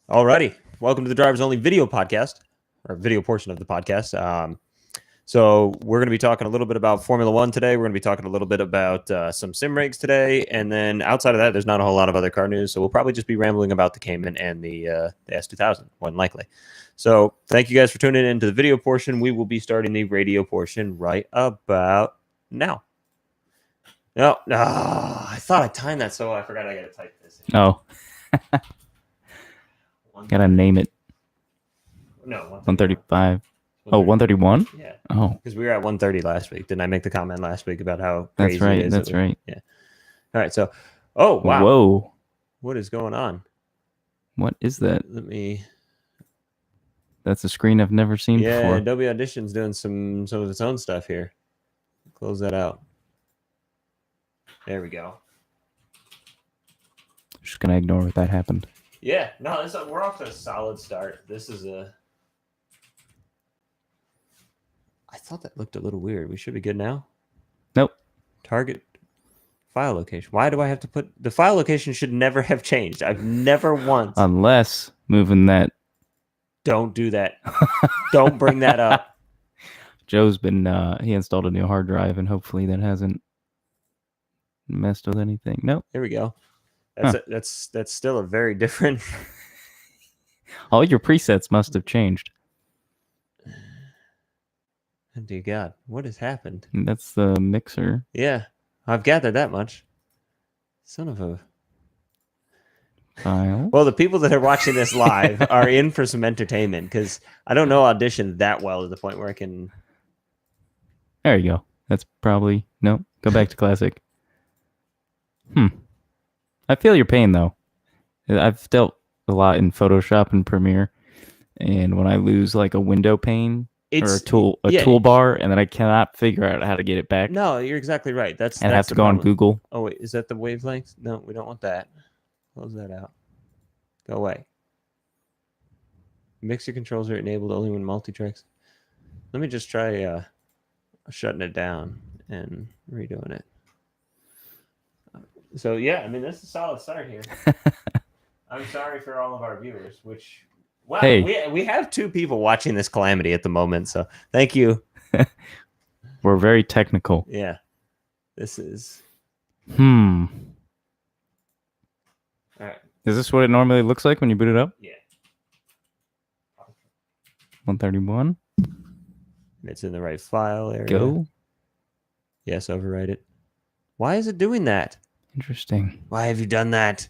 Alrighty, welcome to the Drivers Only video podcast, or video portion of the podcast. So we're going to be talking a little bit about Formula One today. We're going to be talking a little bit about some sim rigs today, and then outside of that, there's not a whole lot of other car news. So we'll probably just be rambling about the Cayman and the S2000, more than likely. So thank you guys for tuning in to the video portion. We will be starting the radio portion right about now. No, I thought I timed that so well, I forgot I got to type this in. Oh. Gotta name it. No, 135. Oh, 131? Yeah. Oh. Because we were at 130 last week. Didn't I make the comment last week about how crazy That's right. it is? That's right. Yeah. All right. So, oh, wow. Whoa. What is going on? What is that? Let me. That's a screen I've never seen before. Adobe Audition's doing some of its own stuff here. Close that out. There we go. Just gonna ignore what that happened. Yeah. No, we're off to a solid start. This is a. I thought that looked a little weird. We should be good now. Nope. Target file location. Why do I have to put the file location? Should never have changed. I've never once. Unless moving that. Don't do that. Don't bring that up. Joe's been he installed a new hard drive, and hopefully that hasn't messed with anything. Nope. There we go. That's still a very different. All your presets must have changed. Oh, dear God, what has happened? And that's the mixer. Yeah, I've gathered that much. Son of a. File. Well, the people that are watching this live are in for some entertainment because I don't know Audition that well to the point where I can. There you go. That's probably no. Go back to classic. I feel your pain though. I've dealt a lot in Photoshop and Premiere, and when I lose like a window pane or a toolbar, and then I cannot figure out how to get it back. No, you're exactly right. I have to go on Google. Oh wait, is that the wavelength? No, we don't want that. Close that out. Go away. Mixer controls are enabled only when multi-tracks. Let me just try shutting it down and redoing it. So yeah, I mean, this is a solid start here. I'm sorry for all of our viewers, which wow, hey. we have 2 people watching this calamity at the moment, so thank you. We're very technical. Yeah. This is All right. Is this what it normally looks like when you boot it up? Yeah. 131. It's in the right file area. Go. Yes, overwrite it. Why is it doing that? Interesting. Why have you done that?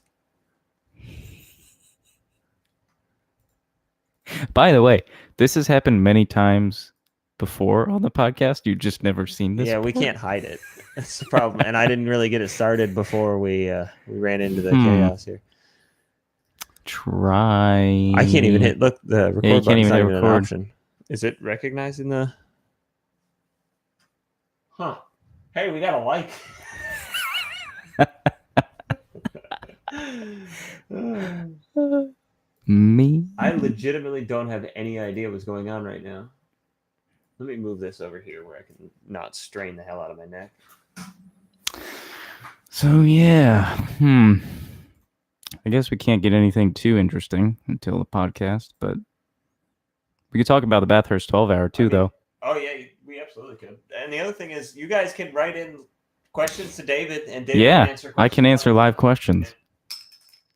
By the way, this has happened many times before on the podcast. You've just never seen this. Yeah, before? we can't hide it. That's the problem. And I didn't really get it started before we ran into the chaos here. Try. I can't even hit. Look, the record button's not even an record. option. Is it recognizing the? Huh. Hey, we got a like. Me? I legitimately don't have any idea what's going on right now. Let me move this over here where I can not strain the hell out of my neck. So yeah, I guess we can't get anything too interesting until the podcast, but we could talk about the Bathurst 12-hour too, though. Oh yeah, we absolutely could. And the other thing is, you guys can write in questions to David, and David can answer questions. I can answer live questions,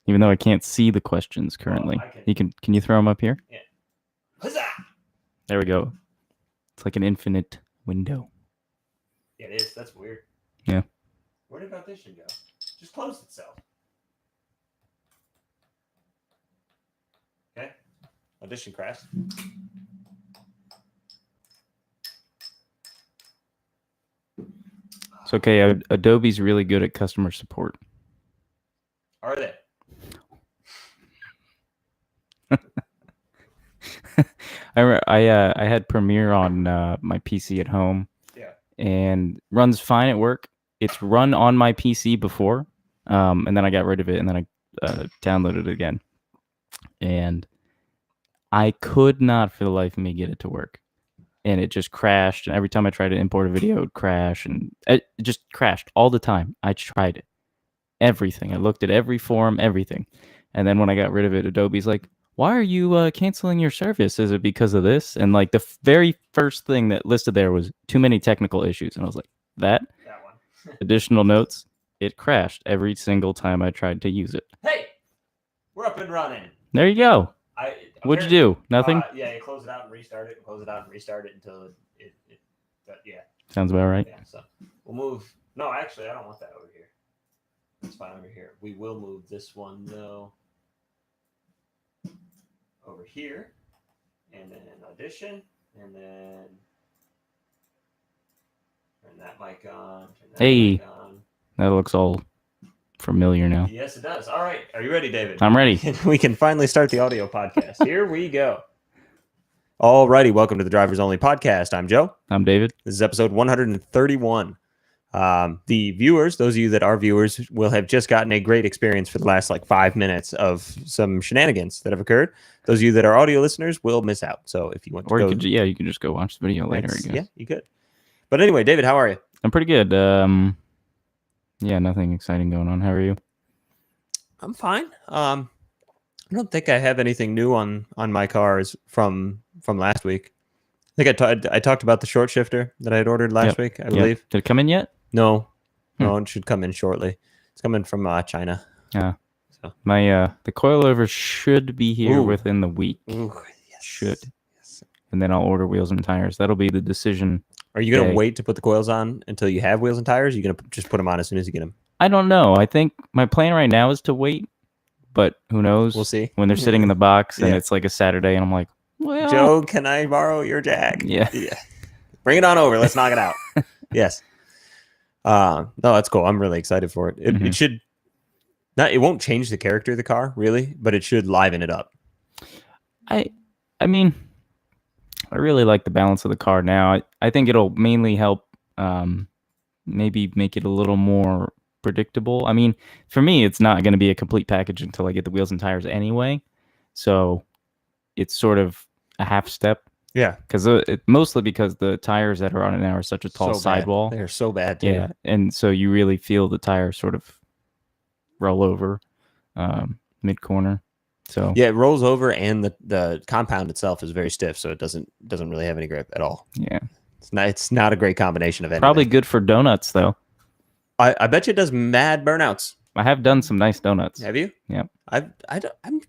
even though I can't see the questions currently. Well, Can you throw them up here? Yeah. Huzzah! There we go. It's like an infinite window. Yeah, it is. That's weird. Yeah. Where did Audition go? Just closed itself. Okay. Audition crashed. It's okay. Adobe's really good at customer support. Are they? I had Premiere on my PC at home. Yeah. And runs fine at work. It's run on my PC before, and then I got rid of it, and then I downloaded it again. And I could not for the life of me get it to work. And it just crashed. And every time I tried to import a video, it would crash. And it just crashed all the time. I tried everything. I looked at every forum, everything. And then when I got rid of it, Adobe's like, why are you canceling your service? Is it because of this? And like the very first thing that listed there was too many technical issues. And I was like, that one. additional notes, it crashed every single time I tried to use it. Hey, we're up and running. There you go. What'd you do? Nothing? Yeah, you close it out and restart it. Close it out and restart it until it yeah. Sounds about right. Yeah, so we'll move. No, actually, I don't want that over here. It's fine over here. We will move this one, though, over here. And then audition. And then turn that mic on. Turn that Hey. mic on. That looks all familiar now. Yes, it does. All right. Are you ready, David? I'm ready. We can finally start the audio podcast. Here we go. All righty. Welcome to the Drivers Only podcast. I'm Joe. I'm David. This is episode 131. The viewers, those of you that are viewers, will have just gotten a great experience for the last 5 minutes of some shenanigans that have occurred. Those of you that are audio listeners will miss out. So if you want to Or go, you could just go watch the video later, I guess. Yeah, you could. But anyway, David, how are you? I'm pretty good. Yeah, nothing exciting going on. How are you? I'm fine. I don't think I have anything new on my cars from last week. I think I talked about the short shifter that I had ordered last week, I believe. Did it come in yet? No, it should come in shortly. It's coming from China. Yeah. So My the coilover should be here within the week. Ooh, yes. Should. Yes. And then I'll order wheels and tires. That'll be the decision. Are you going to wait to put the coils on until you have wheels and tires? Or are you going to just put them on as soon as you get them? I don't know. I think my plan right now is to wait, but who knows? We'll see. When they're sitting in the box and Yeah. it's like a Saturday and I'm like, well, Joe, can I borrow your Jag? Yeah. Bring it on over. Let's knock it out. Yes. No, that's cool. I'm really excited for it. It should not. It won't change the character of the car really, but it should liven it up. I mean, I really like the balance of the car now. I think it'll mainly help maybe make it a little more predictable. I mean, for me, it's not going to be a complete package until I get the wheels and tires anyway. So it's sort of a half step. Yeah. Mostly because the tires that are on it now are such a tall sidewall. They're so bad. Too. Yeah. And so you really feel the tire sort of roll over mid corner. So yeah, it rolls over, and the compound itself is very stiff, so it doesn't really have any grip at all. Yeah. It's not a great combination of anything. Probably good for donuts though. I bet you it does mad burnouts. I have done some nice donuts. Have you? Yep. I'm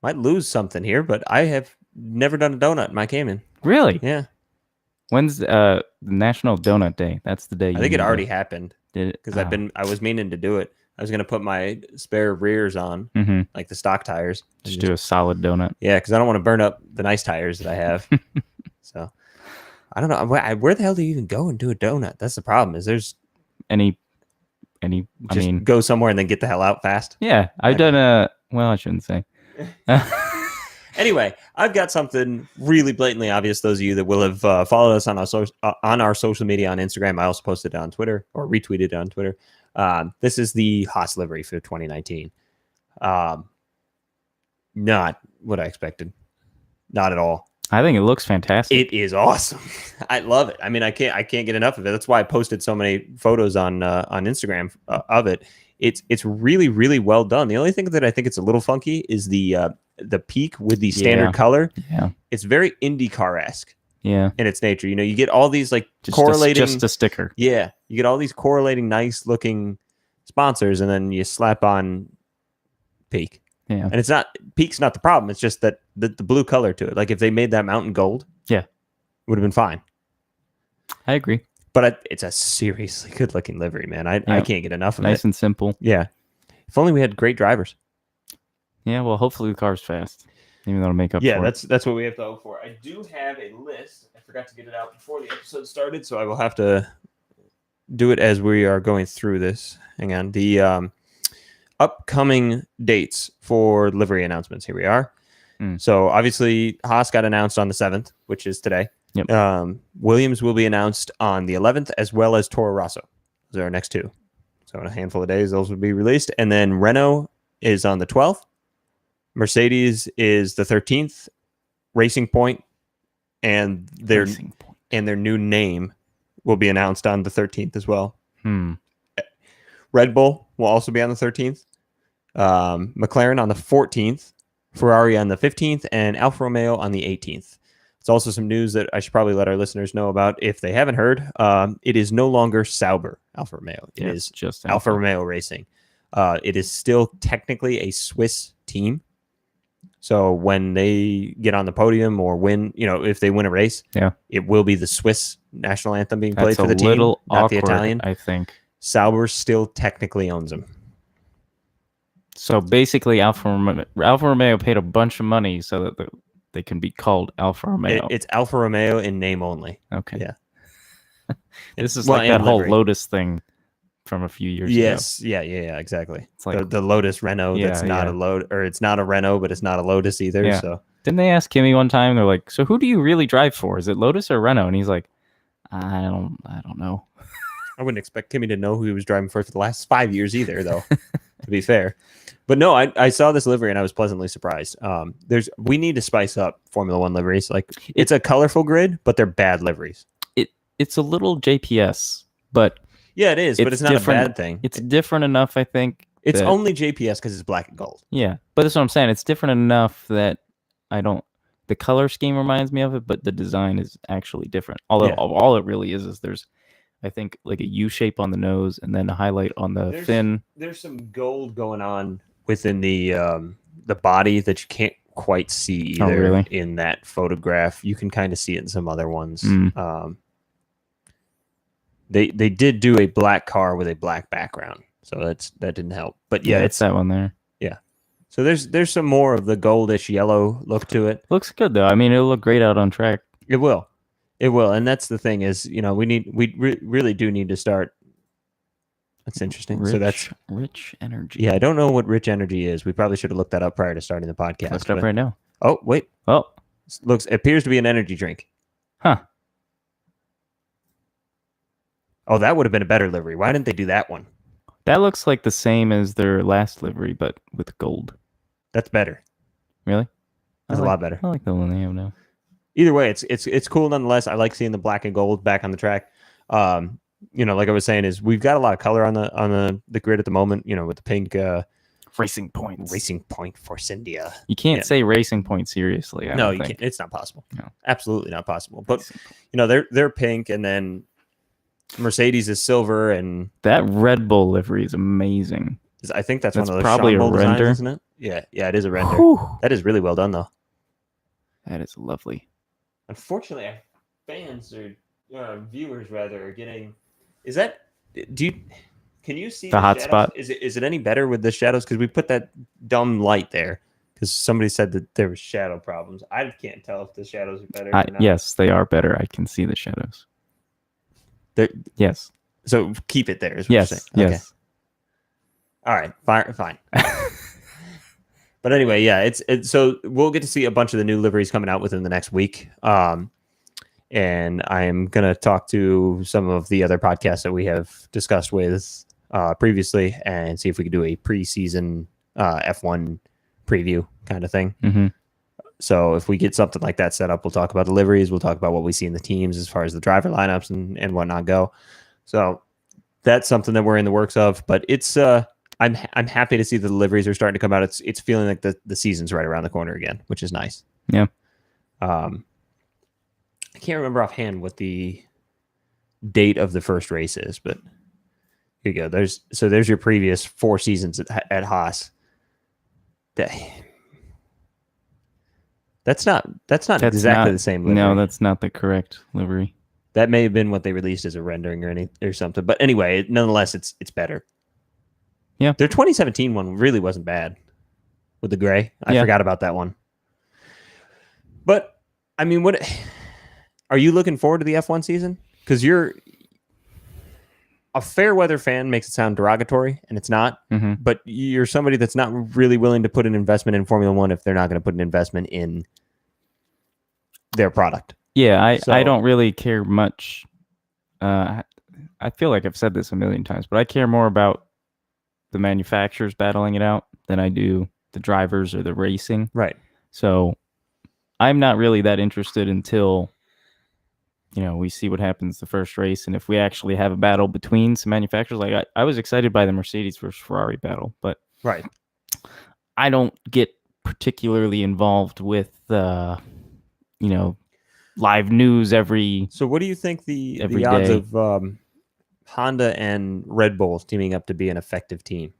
might lose something here, but I have never done a donut in my Cayman. Really? Yeah. When's National Donut Day? That's the day. I think it already happened. Did it? Because I was meaning to do it. I was gonna put my spare rears on, like the stock tires. Just do a solid donut. Yeah, because I don't want to burn up the nice tires that I have. So I don't know where the hell do you even go and do a donut? That's the problem. Is there's any? Go somewhere and then get the hell out fast. Yeah, I've done I shouldn't say. Anyway, I've got something really blatantly obvious. Those of you that will have followed us on our social media on Instagram, I also posted it on Twitter or retweeted it on Twitter. This is the Haas livery for 2019. Not what I expected. Not at all. I think it looks fantastic. It is awesome. I love it. I mean, I can't get enough of it. That's why I posted so many photos on Instagram of it. It's really, really well done. The only thing that I think it's a little funky is the peak with the standard color. Yeah, it's very IndyCar-esque. Yeah, in its nature. You get all these correlating, just a sticker. Yeah, you get all these correlating, nice looking sponsors, and then you slap on peak. Yeah, and it's not peak's not the problem. It's just that the blue color to it. Like if they made that mountain gold, yeah, it would have been fine. I agree. But it's a seriously good looking livery, man. I can't get enough of it. Nice and simple. Yeah. If only we had great drivers. Yeah, well, hopefully the car's fast. Maybe that'll make up for it. Yeah, that's what we have to hope for. I do have a list. I forgot to get it out before the episode started, so I will have to do it as we are going through this. Hang on. The upcoming dates for livery announcements. Here we are. So obviously Haas got announced on the 7th, which is today. Yep. Williams will be announced on the 11th, as well as Toro Rosso. Those are our next two. So in a handful of days, those will be released. And then Renault is on the 12th. Mercedes is the 13th. Racing Point and their new name will be announced on the 13th as well. Red Bull will also be on the 13th. McLaren on the 14th, Ferrari on the 15th, and Alfa Romeo on the 18th. It's also some news that I should probably let our listeners know about if they haven't heard. It is no longer Sauber Alfa Romeo. It is just Alfa Romeo Racing. It is still technically a Swiss team. So when they get on the podium or win, if they win a race, it will be the Swiss national anthem being played for the team, not awkward, the Italian. I think. Sauber still technically owns them. So basically, Alfa Romeo paid a bunch of money so that they can be called Alfa Romeo. It's Alfa Romeo in name only. Okay. Yeah. This is like that whole Lotus thing from a few years ago. Yes. Yeah, exactly. It's like the Lotus Renault that's not a or it's not a Renault, but it's not a Lotus either. Yeah. So didn't they ask Kimi one time? They're like, "So who do you really drive for? Is it Lotus or Renault?" And he's like, "I don't know." I wouldn't expect Kimi to know who he was driving for the last 5 years either, though, to be fair. But no, I saw this livery and I was pleasantly surprised. We need to spice up Formula One liveries. Like it's a colorful grid, but they're bad liveries. It's a little JPS, but yeah, it is. But it's not a bad thing. It's different enough, I think. It's only JPS because it's black and gold. Yeah, but that's what I'm saying. It's different enough that the color scheme reminds me of it, but the design is actually different. Although all it really is there's, I think, like a U shape on the nose and then a highlight on the fin. There's some gold going on within the body that you can't quite see either in that photograph. You can kind of see it in some other ones. They did do a black car with a black background, so that didn't help. But yeah, it's that one there. Yeah. So there's some more of the goldish yellow look to it. Looks good though. I mean, it'll look great out on track. It will, and that's the thing is, we really do need to start. That's interesting. So that's Rich Energy. Yeah, I don't know what Rich Energy is. We probably should have looked that up prior to starting the podcast. Look it up right now. Oh wait. Oh, appears to be an energy drink. Huh. Oh, that would have been a better livery. Why didn't they do that one? That looks like the same as their last livery, but with gold. That's better. Really? That's a lot better. I like the one they have now. Either way, it's cool nonetheless. I like seeing the black and gold back on the track. Like I was saying, is we've got a lot of color on the grid at the moment. With the pink Racing Point Force India. You can't say Racing Point seriously. No, you can't. It's not possible. No, absolutely not possible. But they're pink, and then Mercedes is silver, and that Red Bull livery is amazing. I think that's one of those probably a render, designs, isn't it? Yeah, it is a render. Whew. That is really well done, though. That is lovely. Unfortunately, our fans or viewers rather are getting. Is that? Can you see the hot spot? Is it any better with the shadows? Because we put that dumb light there. Because somebody said that there was shadow problems. I can't tell if the shadows are better. Or not. Yes, they are better. I can see the shadows. Yes. So keep it there. Is what you're saying. Yes. Okay. All right. Fine. But anyway, yeah. It's so we'll get to see a bunch of the new liveries coming out within the next week. And I am gonna talk to some of the other podcasts that we have discussed with previously, and see if we could do a preseason F1 preview kind of thing. Mm-hmm. So if we get something like that set up, we'll talk about the liveries. We'll talk about what we see in the teams as far as the driver lineups and whatnot go. So that's something that we're in the works of. But it's I'm happy to see the liveries are starting to come out. It's feeling like the season's right around the corner again, which is nice. Yeah. I can't remember offhand what the date of the first race is, but here you go. There's your previous 4 seasons at Haas. That's not exactly the same livery. No, that's not the correct livery. That may have been what they released as a rendering or something. But anyway, nonetheless, it's better. Yeah. Their 2017 one really wasn't bad with the gray. I forgot about that one. But I mean, what are you looking forward to the F1 season? Because you're a fair weather fan makes it sound derogatory, and it's not. Mm-hmm. But you're somebody that's not really willing to put an investment in Formula One if they're not going to put an investment in their product. Yeah, I don't really care much. I feel like I've said this a million times, but I care more about the manufacturers battling it out than I do the drivers or the racing. Right. So I'm not really that interested until we see what happens the first race, and if we actually have a battle between some manufacturers. Like I was excited by the Mercedes versus Ferrari battle, but right. I don't get particularly involved with live news every So what do you think the every odds day. of Honda and Red Bull teaming up to be an effective team?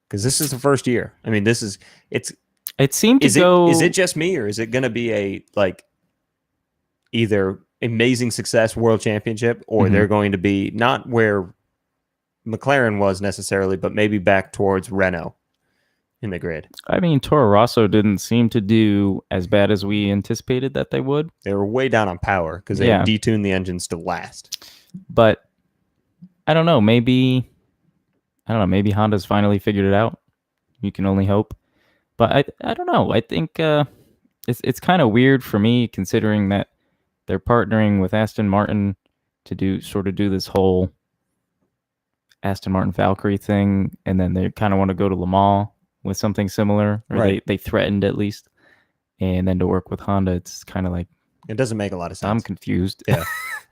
Because this is the first year. I mean, It seemed to is go. it just me, or is it going to be a either amazing success world championship, or they're going to be not where McLaren was necessarily, but maybe back towards Renault in the grid? I mean, Toro Rosso didn't seem to do as bad as we anticipated that they would. They were way down on power because they had detuned the engines to last. But I don't know. Maybe Honda's finally figured it out. You can only hope. But I don't know. I think it's kind of weird for me considering that they're partnering with Aston Martin to do this whole Aston Martin Valkyrie thing, and then they kind of want to go to Le Mans with something similar, or Right. they threatened at least, and then to work with Honda, it's kind of like It doesn't make a lot of sense. I'm confused. Yeah,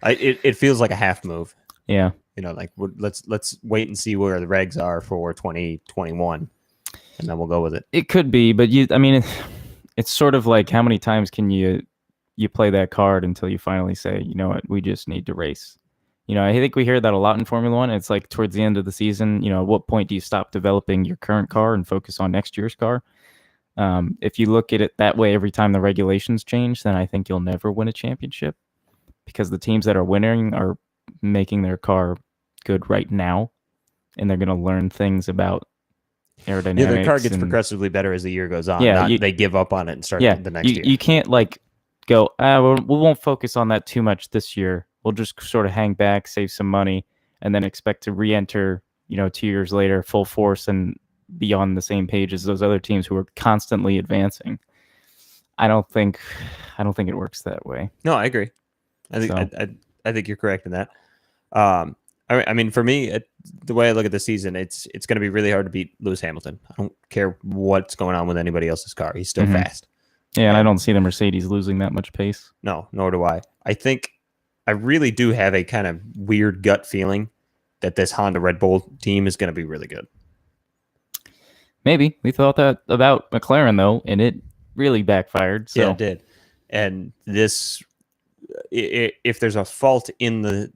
it feels like a half move. Yeah, Like let's wait and see where the regs are for 2021, and then we'll go with it. it could be, but it's sort of like how many times can you play that card until you finally say, you know what, we just need to race. I think we hear that a lot in Formula One. It's like towards the end of the season, at what point do you stop developing your current car and focus on next year's car? If you look at it that way every time the regulations change, then I think you'll never win a championship because the teams that are winning are making their car good right now, and they're going to learn things about aerodynamics. Yeah, their car gets progressively better as the year goes on. Yeah, they give up on it and start the next year. You can't go, we won't focus on that too much this year. We'll just sort of hang back, save some money, and then expect to re-enter, 2 years later, full force and be on the same page as those other teams who are constantly advancing. I don't think it works that way. No, I agree. I think you're correct in that. I mean, for me, the way I look at the season, it's going to be really hard to beat Lewis Hamilton. I don't care what's going on with anybody else's car; he's still fast. Yeah, and I don't see the Mercedes losing that much pace. No, nor do I. I really do have a kind of weird gut feeling that this Honda Red Bull team is going to be really good. Maybe. We thought that about McLaren, though, and it really backfired. So. Yeah, it did. And this, if there's a fault in the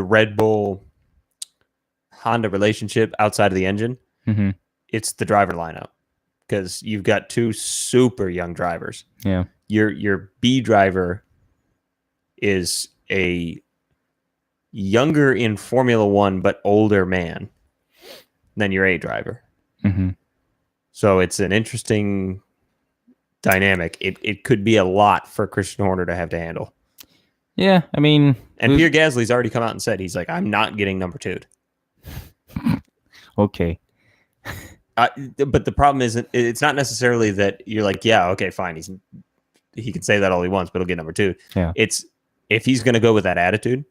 Red Bull Honda relationship outside of the engine, it's the driver lineup, because you've got two super young drivers. Yeah. Your B driver is a younger in Formula One but older man than your A driver. So it's an interesting dynamic. It could be a lot for Christian Horner to have to handle. Yeah, I mean... And Pierre Gasly's already come out and said, he's like, I'm not getting number 2'd. Okay. But the problem is, it's not necessarily that you're like, yeah, okay, fine. He can say that all he wants, but he'll get number 2. Yeah. It's, if he's going to go with that attitude,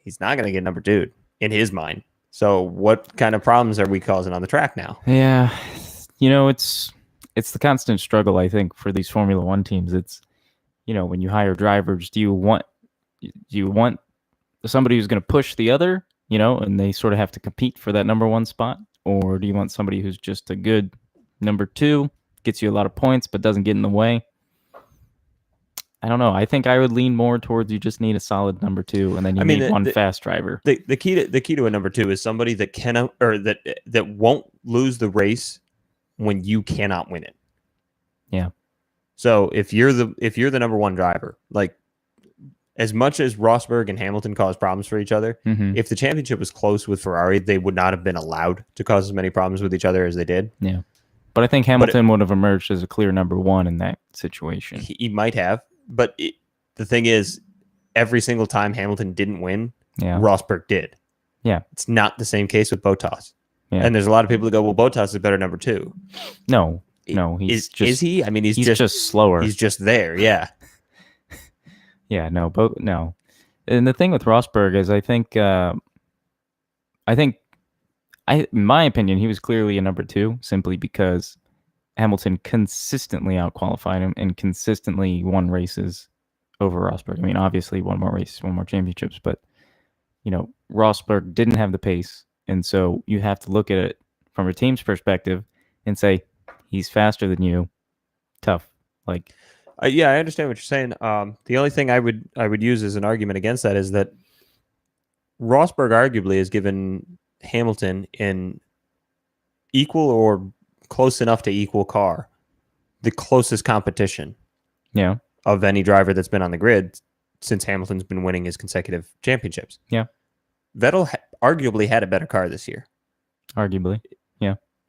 he's not going to get number 2 in his mind. So what kind of problems are we causing on the track now? Yeah. It's the constant struggle, I think, for these Formula One teams. It's, when you hire drivers, do you want somebody who's going to push the other, and they sort of have to compete for that number 1 spot? Or do you want somebody who's just a good number 2, gets you a lot of points, but doesn't get in the way? I don't know. I think I would lean more towards you just need a solid number 2, and then you need one fast driver. The key to a number 2 is somebody that can, or that won't lose the race when you cannot win it. Yeah. So if you're the number 1 driver, like, as much as Rosberg and Hamilton caused problems for each other, if the championship was close with Ferrari, they would not have been allowed to cause as many problems with each other as they did. Yeah. But I think Hamilton would have emerged as a clear number 1 in that situation. He might have, but the thing is, every single time Hamilton didn't win, Rosberg did. Yeah. It's not the same case with Bottas. Yeah. And there's a lot of people that go, well, Bottas is better number 2. No, is he? I mean, he's just slower. He's just there. Yeah. Yeah, no. And the thing with Rosberg is, in my opinion, he was clearly a number 2 simply because Hamilton consistently outqualified him and consistently won races over Rosberg. I mean, obviously won more races, won more championships, but Rosberg didn't have the pace, and so you have to look at it from a team's perspective and say he's faster than you. Tough. Like, yeah, I understand what you're saying. The only thing I would use as an argument against that is that Rosberg arguably has given Hamilton in equal or close enough to equal car the closest competition yeah, of any driver that's been on the grid since Hamilton's been winning his consecutive championships. Yeah. Vettel arguably had a better car this year arguably.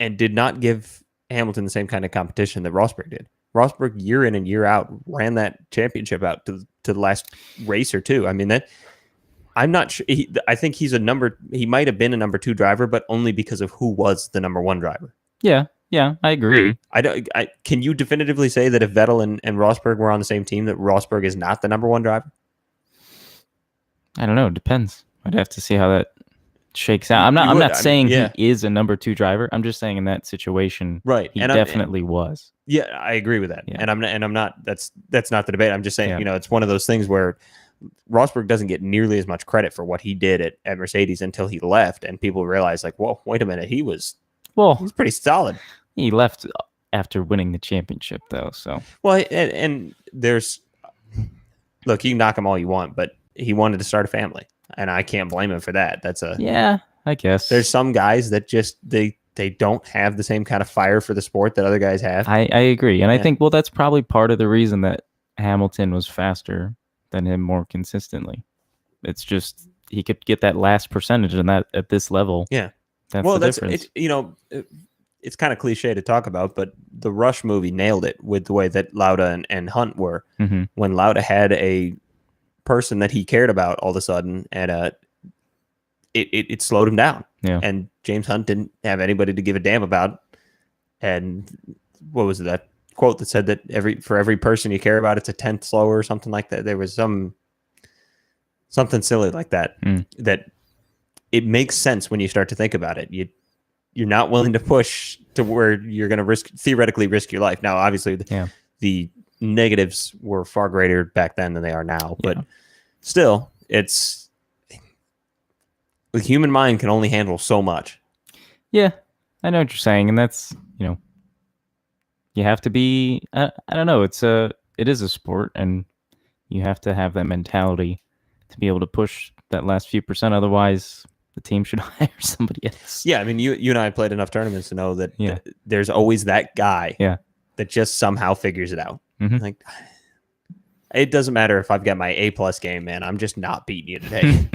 and did not give Hamilton the same kind of competition that Rosberg did. Rosberg, year in and year out, ran that championship out to the last race or two. I mean, that I'm not sure. I think he might have been a number 2 driver, but only because of who was the number 1 driver. Yeah, I agree. Can you definitively say that if Vettel and Rosberg were on the same team, that Rosberg is not the number 1 driver? I don't know. It depends. I'd have to see how that shakes out. I'm not saying he is a number 2 driver. I'm just saying in that situation, right? He definitely was. Yeah, I agree with that. Yeah. And I'm not. That's not the debate. I'm just saying, Yeah. it's one of those things where Rosberg doesn't get nearly as much credit for what he did at Mercedes until he left, and people realize, like, whoa, wait a minute, he's pretty solid. He left after winning the championship, though. So Well, and there's look, you can knock him all you want, but he wanted to start a family, and I can't blame him for that. yeah, I guess There's some guys that just they don't have the same kind of fire for the sport that other guys have. I agree, and Yeah. I think that's probably part of the reason that Hamilton was faster than him more consistently. It's just he could get that last percentage, and that at this level, Yeah. that's Well, the that's difference. it's kind of cliche to talk about, but the Rush movie nailed it with the way that Lauda and Hunt were. Mm-hmm. When Lauda had a person that he cared about all of a sudden, and it slowed him down. Yeah. And James Hunt didn't have anybody to give a damn about. And what was it, that quote that said that for every person you care about, it's a tenth slower or something like that? There was something silly like that. That it makes sense when you start to think about it. You're not willing to push to where you're going to theoretically risk your life. Now, obviously, the negatives were far greater back then than they are now, but still, the human mind can only handle so much. Yeah, I know what you're saying, and that's you have to be. I don't know. It is a sport, and you have to have that mentality to be able to push that last few percent. Otherwise, the team should hire somebody else. Yeah, I mean, you and I played enough tournaments to know that Yeah. there's always that guy Yeah. that just somehow figures it out. Mhm. Like, it doesn't matter if I've got my A+ game, man. I'm just not beating you today.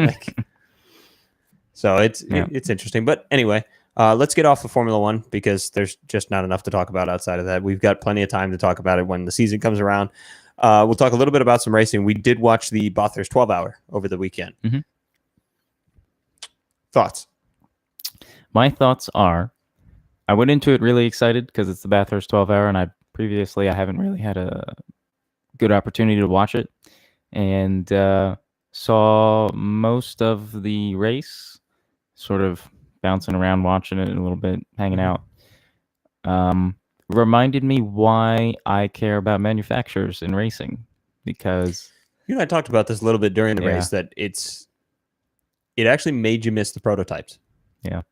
So it's interesting. But anyway, let's get off of Formula One because there's just not enough to talk about outside of that. We've got plenty of time to talk about it when the season comes around. We'll talk a little bit about some racing. We did watch the Bathurst 12-hour over the weekend. Mm-hmm. Thoughts? My thoughts are, I went into it really excited because it's the Bathurst 12-hour, and I haven't really had a good opportunity to watch it, and saw most of the race, sort of bouncing around, watching it a little bit, hanging out. Reminded me why I care about manufacturers in racing, because you and I talked about this a little bit during the race, that it actually made you miss the prototypes. Yeah.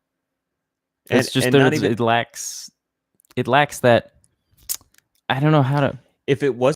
And, it's just and it lacks that. I don't know how to. If it was